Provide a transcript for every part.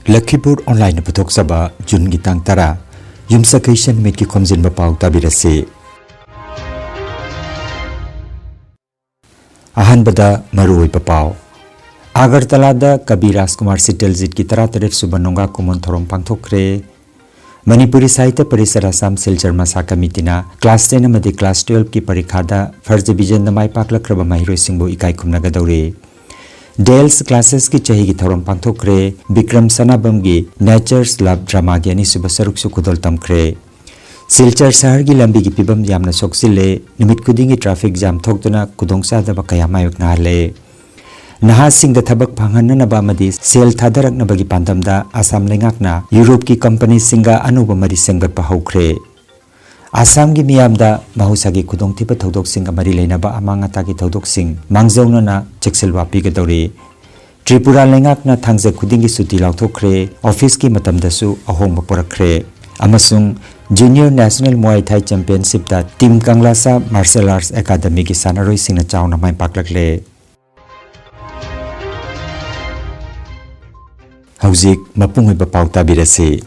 Lakhipur Online Putoksaba Jun Gitang Tara Yumsakation Miki Khomjinba Pao Tabirasi Ahanbada Marui Pao Agartalada Kabiras Kumar Shitaljit ki Tarataref Subanonga Kumon Thorom Pangthokre Manipuri Sahitya Parisar Assam Silchar Masa Committee Class 10 amadi Class 12 ki Parikhada First Division na Mai Paklakraba Mahiroi Singbo Ikai Khumnagadaure Dales classes ki chahi ki thorom pangthokre Bikram Sanabam gi Nature's Love drama gi ani suba saruk su khudol tamkre Silchar sahar gi lambi gi pibam jamna soksile nimit kudingi traffic jam thoktuna kudongsa da ba kaya mayok na le Naha sing da thabak phanghan na ba madi sel thadarak na bagi pandam da Assam lengak na Europe ki company singa anuba mari sengbat pa hokre Assam gi miyamda mahusagi khudong thipa thodok singa mari leinaba amanga ta gi thodok sing mangjauna na chekselwa pigadori Tripura lengak na thangje khudingi suti lauthokre office ki matamda su ahongba porakre amasung Junior National Muay Thai Championship da Team Kanglasa Martial Arts Academy ki sanaroi singna chauna mai paklakle Hauzik mapungoi ba pauta birase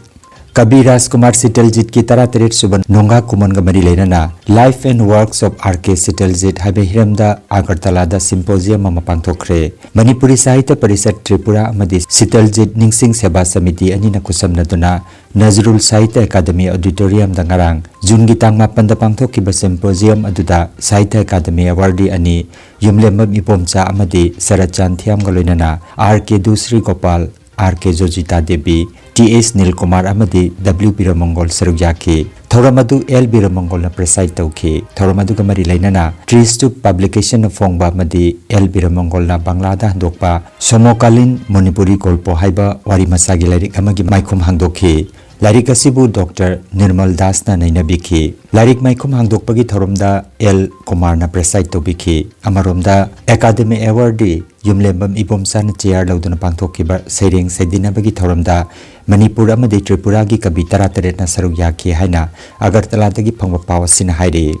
Kabiras Kumar Shitaljit ki Tarataref Suban Nonga Kumon Gamari Lenana Life and Works of R.K. Shitaljit Habe Hiramda Agartala da Symposium ama pangthokre Manipuri Sahitya Parisat Tripura amadi Shitaljit Ningsing Seba Samiti anina kusamnaduna Nazrul Sahitya Academy Auditorium da ngarang June gitang mapanda pangthokkiba Symposium aduda Sahitya Academy Awardee ani Yumlembam Ipomcha amadi Sarachan Thiam galoinana R.K. Dusri Gopal R.K. Jojita Devi T.S. Nilkumar amadi W. Biramongol Sarugyaki Thoramadu L. Biramongol na preside tauki Thoramadu gamari lainana Trees to Publication of Fongba amadi L. Biramongol na Banglada handokpa Somokalin Manipuri Golpo haiba wari masagi lairik amagi maikum hangdoki Lairik asibu Dr. Nirmal Das na nainabiki Lairik maikum hangdokpagi thoromda L. Kumar na preside taubiki Amaromda Academy Awardee Yumlembam Ipomsa na chair lauduna pangthokkiba Sering Saidinabagi thoromda Manipur amadi Tripura gi kabi Tarataref na sarugyaki haina Agartala dagi phangba paw sin haire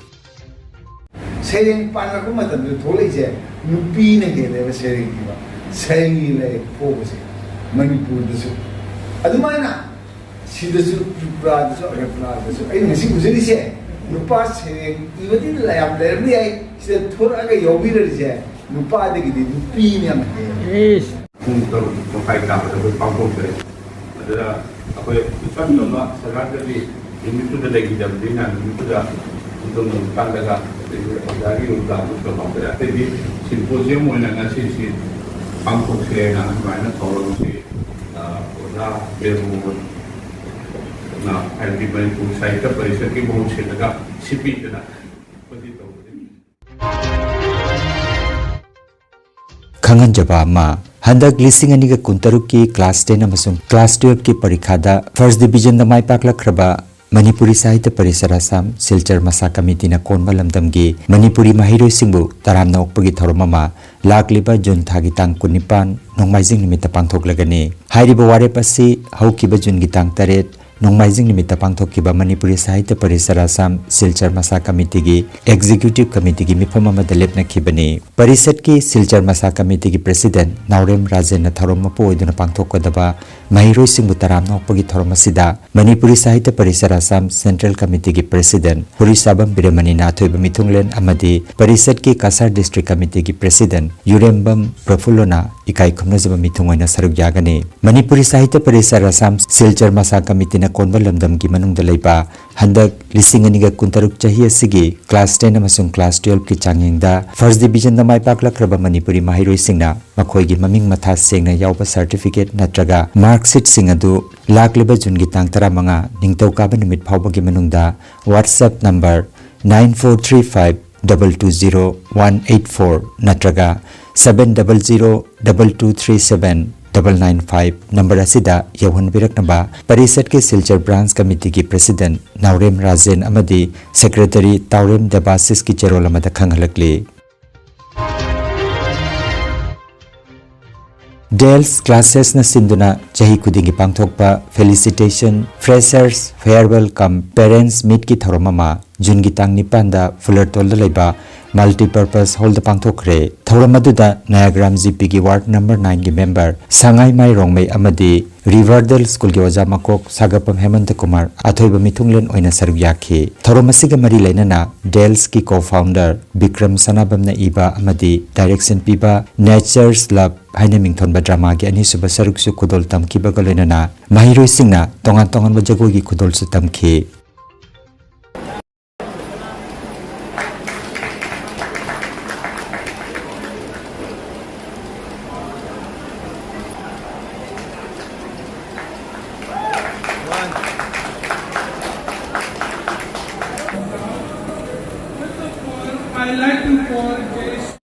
Sering panako matamdu tholise nupi na gele sering diba sering le focus Manipur dasu adumaina sidasu Tripura dasu Agartala dasu ai ngasi ujerise nupa sering ibadi layam lermi ai sida thoraga yobirise nupa dagi nupi ne amate yes untuk memfaikkan betul panggung adalah apa yang kita nama sekali ini sudah lagi jam dengan ini sudah untuk mengandalkan dari untuk memperoleh jadi simposium mana nasi si panggung saya mana kalau si orang berumur na hari ini pun saya terpaksa pergi bawa saya dekat sipi tu nak begitu. Kangan jaba ma Handak lising aniga kuntaruki Class 10 amasung Class 12 ki Parikhada First Division na Mai Paklakraba Manipuri Sahitya Parisar Assam Silchar Masa Committee na konba lamdamgi Manipuri Mahiroi Singbu taramna okpagi thoromama lakliba June thagi tang 19 nongmaijing nimita pangthoklagani hairiba warep asi haukiba June gi tang 3 Nongmaijing nimita pangthokkiba Manipuri Sahitya Parisar Assam Silchar Masa Committee gi Executive Committee gi mifam amada lepna khibani Parisat ki Silchar Masa Committee gi President Naurem Rajen na thorom mapo iduna pangthokkodaba Mahiroi Singbu taramna okpagi thorom asida Manipuri Sahitya Parisar Assam Central Committee gi President Hurisabam Biramani na thoiba mithunglen amadi Parisat ki Kasar District Committee gi President Yurembam Prafulona ikai khumnajaba mithungoina sarugyagani Manipuri Sahitya Parisar Assam Silchar Masa Committee na konba lamdam gi manungda leiba handak lising aniga kuntaruk chahi asigi Class 10 amasung Class 12 ki changingda First Division na mai paklakraba Manipuri Mahiroi singna makhoi gi maming matha sengna yauba certificate natraga marksheet sing adu lakliba June gi tang 15 ningtau kaba nimit phawba gi manungda WhatsApp number 9435220184 natraga 7002237 995 number asida yawhan biraknaba Parisat ke Silchar Branch Committee ki President Naurem Rajen amadi Secretary Taurem Debasis ki cherol amada khanghalakli Dales classes na sinduna chahi kudingi pangthokpa felicitation freshers farewell cum parents meet ki thoromama Jungi tang nipanda Fullerton da leba multi-purpose hall da pangthokre thoram aduda Nayagram GP gi ward number 9 gi member Sangai Mai Rongmei amadi Riverdale School gi oja makok Sagapam Hemant Kumar athoiba mithunglen oina saruk yakhi thoram asiga mari leinana Dales ki co-founder Bikram Sanabam na iba amadi direction piba Nature's Love haina mingthonba drama gi ani suba saruk su kudol tamki ba galena mahiroi singna tongan tongan ba jago gi kudol su tamki I like to call this.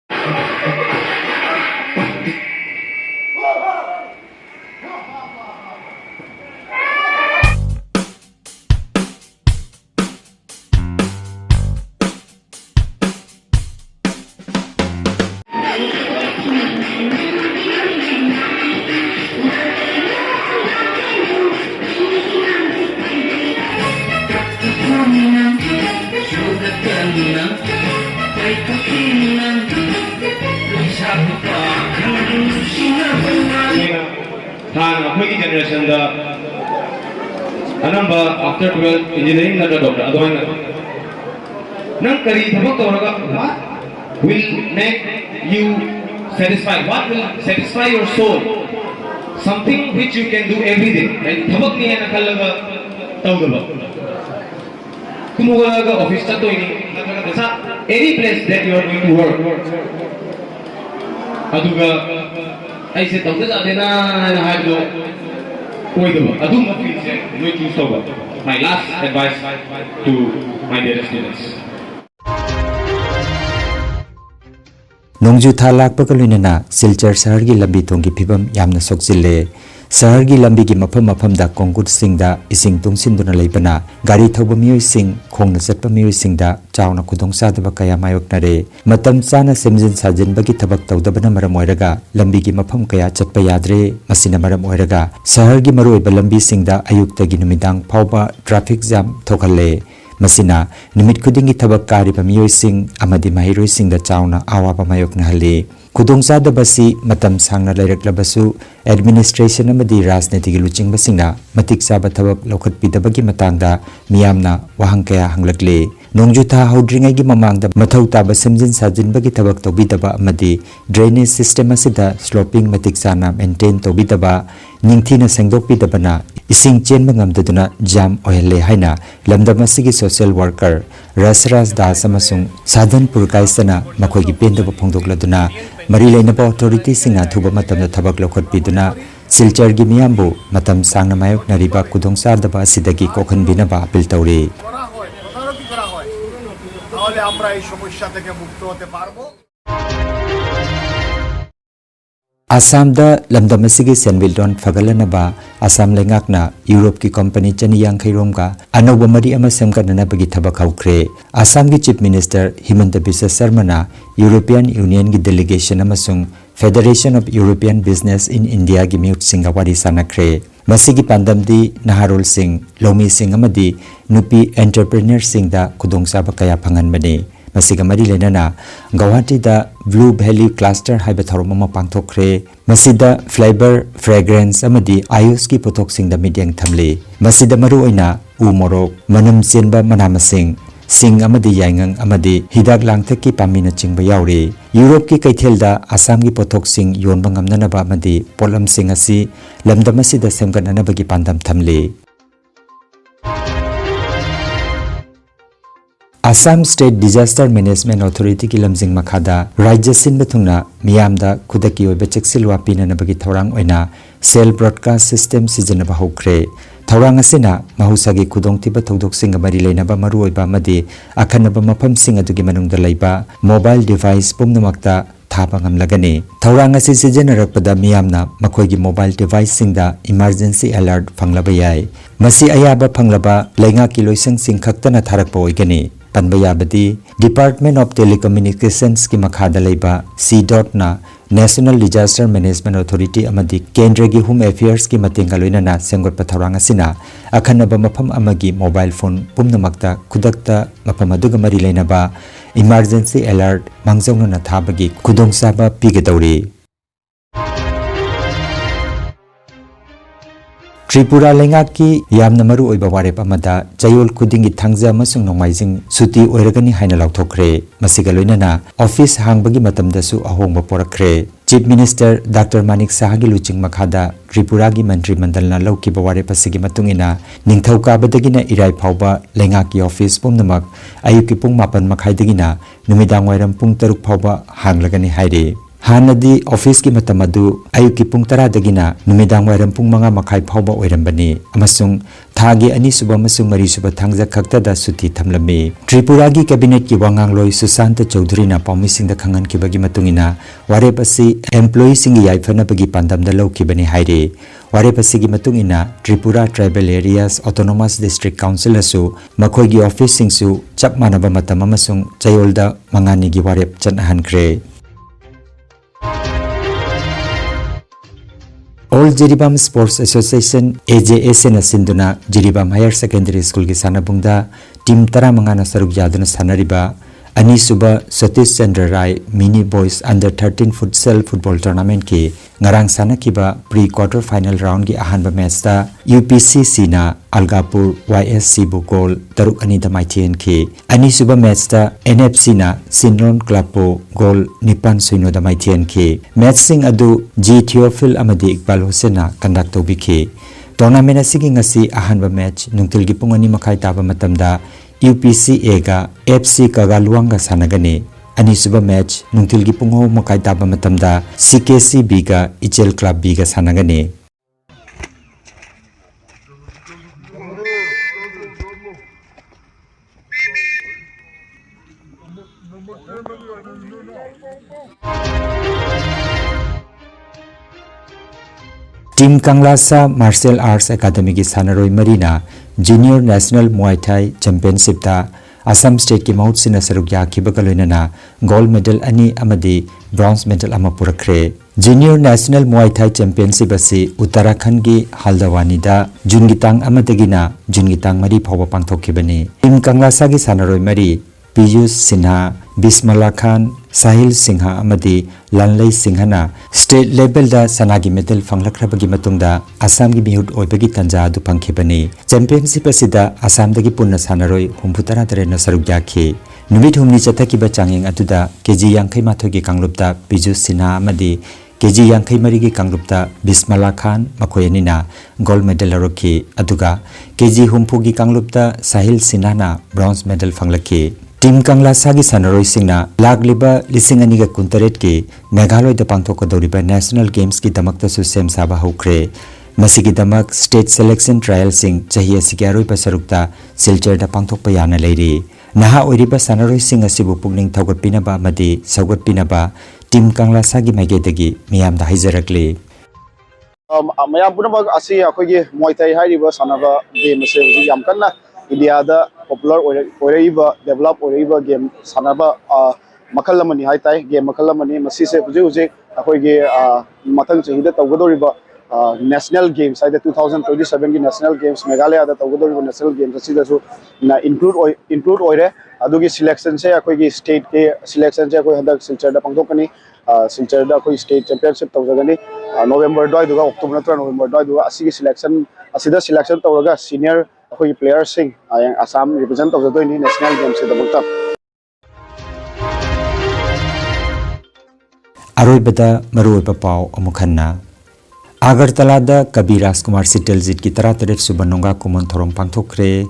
Generation the number after 12 engineering na doctor adwan nang kari thabak toraga what will make you satisfied, what will satisfy your soul, something which you can do every day and thabak ni na kalaga tawdaba kumuga office cha toini sa any place that you are going to work aduga aise tawda adena na hado my last advice to my dear students. Nongju tha lakpa kalunena Silchar sahar gi lambi thong gi phibam yamna sokjille sahar gi lambi gi mafam da kongkut singda ising tungsin duna leibana gari thoba miyoi sing khongna chatpa miyoi singda chawna khudong sadaba kaya mayoknare matam chana semjin sajin bagi thabak tawdabana maram oiraga lambi gi mafam kaya chatpa yadre masina maram oiraga sahar gi maroi ba lambi singda ayukta gi numidang phawba traffic jam thokalle masina nimit khudingi thabak kari ba miyoi sing amadi mahiroi singda chawna awaba mayokna hali khudong sadabasi matam sangna laireklabasu administration amadi rajniti gi luching basingna matik saba thabak lokhat pidabagi matangda miyamna wahang kaya hanglakle nongju tha haudringai gi mamangda mathau taba semjin sajin bagi thabak tobidaba amadi drainage system asida sloping matik sana maintain tobidaba ningthina sengdokpidabana ising chen mangamdaduna jam oile haina lamdamasigi social worker Rasras Das amasung Sadhan Purkaisana makoigi pendaba phongdokladuna mari leinaba authority singa thuba matamda thabak lokhat piduna Silchar gi miyambu matam sangna mayok nariba kudong sardaba asidagi kokhan binaba apil tawri তাহলে আমরা এই সমস্যা থেকে মুক্ত হতে পারবো Assam da lamdam asigi senwildon fagalanaba Assam lengakna Europe ki company chani yangkhairom ka anoba mari ama semkanana bagi thabak haukre Assam gi chief minister Himanta Biswa Sarma na European Union gi delegation amasung Federation of European Business in India gi miyut singawari sanakre masigi pandamdi naharol sing lomi sing amadi nupi entrepreneur sing da kudongsa kaya phangan bani masiga mari lenana Guwahati da Blue Valley Cluster haiba tharoma pangthokre masida flavor fragrance amadi ayush ki pothok sing da midyang thamle masida maru oina u morok manam chenba manamasing sing amadi yaingang amadi hidak langthak ki pamina chingba yauri Europe ki kaithelda Assam gi pothok sing yonba ngamnana ba amadi polam sing asi lamdam asida semganana bagi pandam thamle Assam State Disaster Management Authority ki lamjing makhada Rajya Sinba thungna miyamda khudaki oiba cheksilwa pinana bagi thorang oina cell broadcast system sijanaba hokre thorang asina mahusagi khudongtiba thodok singa mari leinaba maru oiba madi akhanaba mafam sing adugi manungda leiba mobile device pumnamakta thaba ngamlagani thorang asi sijanarakpada miyamna makhoigi mobile device singda emergency alert phanglaba yai masi ayaba phanglaba leinga ki loisang sing khaktana tharakpa oigani Panbayabadi Department of Telecommunications ki makhada leiba C. na National Disaster Management Authority amadi Kendra gi Home Affairs ki matenga loinana senggot patharang asina akhanaba mafam amagi mobile phone pumnamakta khudakta mafam aduga mari leinaba emergency alert mangjauna na thabagi khudongchaba pigedawri. Tripura Lengaki Yamna Maru Oiba Warep Amada, Jayol Kudingi Tangza Masung Nomaizing, Suti Oiragani Haina Lautokre, Masigaloinana, Office Hangbagi Matamdasu Ahong Baporakre, Chief Minister Dr. Manik Sahagi Luching Makada, Tripuragi Mantri Mandalna Lauki Baware Pasigi Matungina, Ningtauka Badagina Irai Pauba, Lengaki Office Pumnamak, Ayuki Pung Mapan Makaidagina, Numidang Wairam Pung Taruk Pauba, Hanglagani Haide. Hanadi office ki matamadu ayuki pung tara dagina numidang wairam pung mga makai phawba oirambani amasung thagi ani suba masung mari suba thangja khakta da suti thamlami. Tripura gi cabinet ki wangang loi Susanta Chaudhary na pamising da khangan ki bagi matungina warep asi employee sing yaifana bagi pandam da lauki bani haire. Warep asi gi matungina Tripura Tribal Areas Autonomous District Council asu makhoi gi office sing su chap manaba matam amasung chayolda mangani gi warep chanahan kre. All Jiribam Sports Association AJSN Sinduna Jiribam Higher Secondary School ki sanabungda team tara mangana saruk yaduna sanariba Ani Suba Satish Chandra Rai Mini Boys Under 13 Futsal Football Tournament ki ngarang sana kiba pre-quarter final round ki ahanba match ta UPCC na Algapur YSC bu goal taruk ani damai tien ki Ani Suba match ta NFC na Sinron Club po goal nipan suino damai tien ki match sing adu G Theophil amadi Iqbal Hussain na conduct to ki tournament asigi ngasi ahanba match nungtil gi pungani makai taba matamda UPCA ga FC Kagaluanga sanagani ani suba match nungtil gi pungho makai taba matamda CKCB ga Ichel Club B ga sanagani. Team Kanglasa Martial Arts Academy ki Sanaroi Marina Junior National Muay Thai Championship ta Assam State ki Maut Sina Sarukya Kibakaloinana gold medal ani amadi bronze medal ama purakre. Junior National Muay Thai Championship asi Uttarakhand ki Haldwani da Jungitang amadagina Jungitang mari phawa pangthokibani. Team Kanglasa ki Sanaroi Mari Piyush Sinha, Bismillah Khan, Sahil Singha amadi Lanlai Singhana state level da sanagi medal fanglakhrabagi matungda Assam gi mihut oibagi tanja adu pangkhibani. Championship asida Assam dagi punna sanaroi humputara dare na saruk yakhi. Numit humni chathaki ba changeng atuda KG yankhai mathogi kanglupta Piyush Sinha amadi KG yankhai marigi kanglupta Bismillah Khan makoyanina gold medal arokhi aduga KG humpugi kanglupta Sahil Sinha na bronze medal fanglakhi. Team Kanglasa ki Sanaroi Singna Lagliba Lisingani ga Kuntaret ki Meghaloi da Pangthok Doriba National Games ki damakta su sem saba hokre. Masigi damak state selection trial sing chahi asigaroi pasarukta Silchar da Pangthok payana leiri. Naha oiriba Sanaroi Sing asibu pugning thawgat pinaba madi sawgat pinaba Team Kanglasa ki maigedagi miyam da haizarakli. Mayam punamag asi akogi Muay Thai hairiba sanaba game se huji yam kanna India da popular oreiba develop oreiba game sanaba makalamani haitai game makalamani masi se huji huji akogi mathang chahi da tawgadoriba national games haida 2027 ki national games Meghalaya da tawgadoriba national games asi da su na include oire adugi selection se akogi state ke selection se akoi handak Silchar da pangthokani Silchar da akoi state championship tawjagani November doi duga October natra November doi duga asigi selection asida selection tawraga senior akoi players sing ayang Assam represent of the national games se dabulta Aroibada Maruiba Pao Amukhanna Agartala da Kabiraj Kumar Shitaljit ki 33 Subanonga Kumon Thorong Pangthokre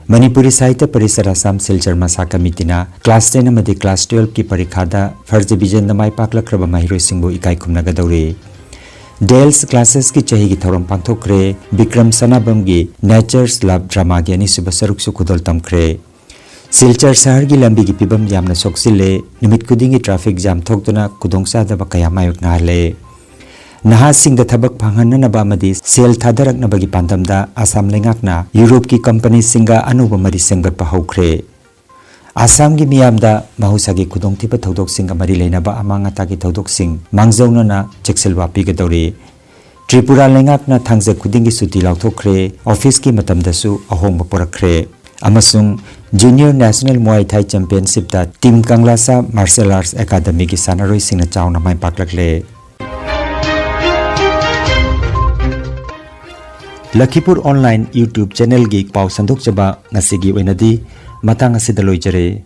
Manipuri Sahitya Parisar Assam Silchar Masa Kamitina Class 10 amadi Class 12 ki parikha da First Division da mai paklakraba mahiroi singbu ikai khumnagadawri Dales classes ki chahi ki thorom pangthokre Bikram Sanabam gi Nature's Love drama gi ani suba saruk su khudol tamkre Silchar sahar gi lambi gi pibam yamna soksile nimit kudingi traffic jam thokduna kudongsa da bakaya mayuk nale Naha sing da thabak phanghanna na ba madi sel thadarak na bagi pandamda Assam lengakna Europe ki company singa anuba mari senggat pa hokre Assam gi miyamda mahusagi khudongthiba thodoksinga mari leinaba amanga taki thodoksin mangjawnana chekselwa pigadori Tripura lengakna thangja khudingi suti lauthokre office ki matamdasu ahongba porakre amasung Junior National Muay Thai Championship da Team Kanglasa Martial Arts Academy ki sanaroi singna chawna mai paklakle Lakhipur Online YouTube channel gi pau sandok chaba ngasigi oinadi matang asidaloi jare